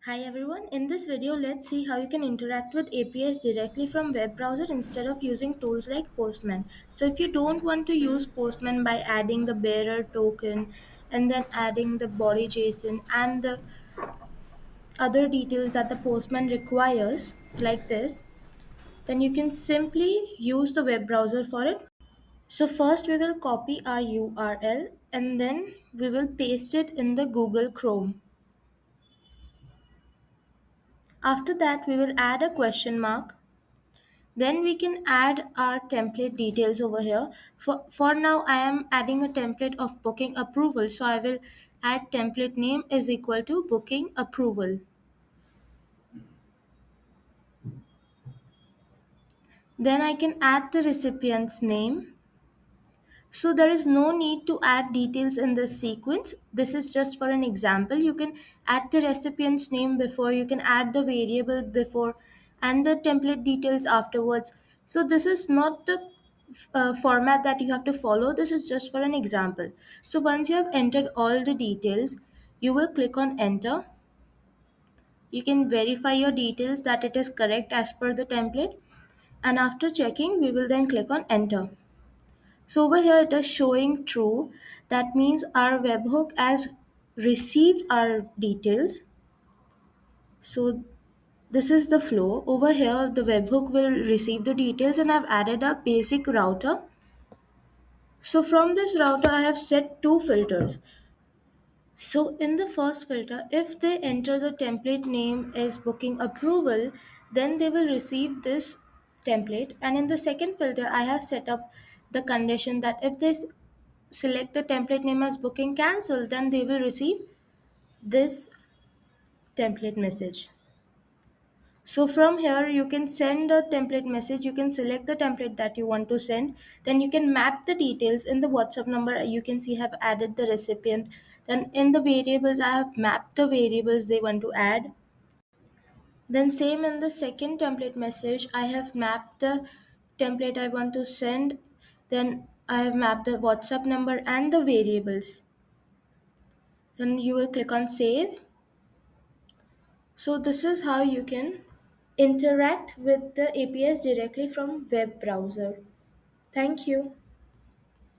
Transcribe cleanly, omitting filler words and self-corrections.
Hi everyone, in this video let's see how you can interact with APIs directly from web browser instead of using tools like Postman. So if you don't want to use Postman by adding the bearer token and then adding the body JSON and the other details that the Postman requires like this, then you can simply use the web browser for it. So first we will copy our URL and then we will paste it in the Google Chrome. After that we will add a question mark. Then we can add our template details over here. For now, I am adding a template of booking approval. So I will add template name is equal to booking approval. Then I can add the recipient's name. So there is no need to add details in this sequence. This is just for an example. You can add the recipient's name before, you can add the variable before, and the template details afterwards. So this is not the format that you have to follow. This is just for an example. So once you have entered all the details, you will click on enter. You can verify your details that it is correct as per the template. And after checking, we will then click on enter. So over here it is showing true. That means our webhook has received our details. So this is the flow. Over here the webhook will receive the details and I've added a basic router. So from this router I have set two filters. So in the first filter, if they enter the template name as booking approval, then they will receive this template. And in the second filter, I have set up the condition that if they select the template name as booking cancel, then they will receive this template message. So from here, you can send a template message. You can select the template that you want to send. Then you can map the details in the WhatsApp number. You can see have added the recipient. Then in the variables, I have mapped the variables they want to add. Then same in the second template message, I have mapped the template I want to send. Then I have mapped the WhatsApp number and the variables. Then you will click on save. So this is how you can interact with the APIs directly from web browser. Thank you.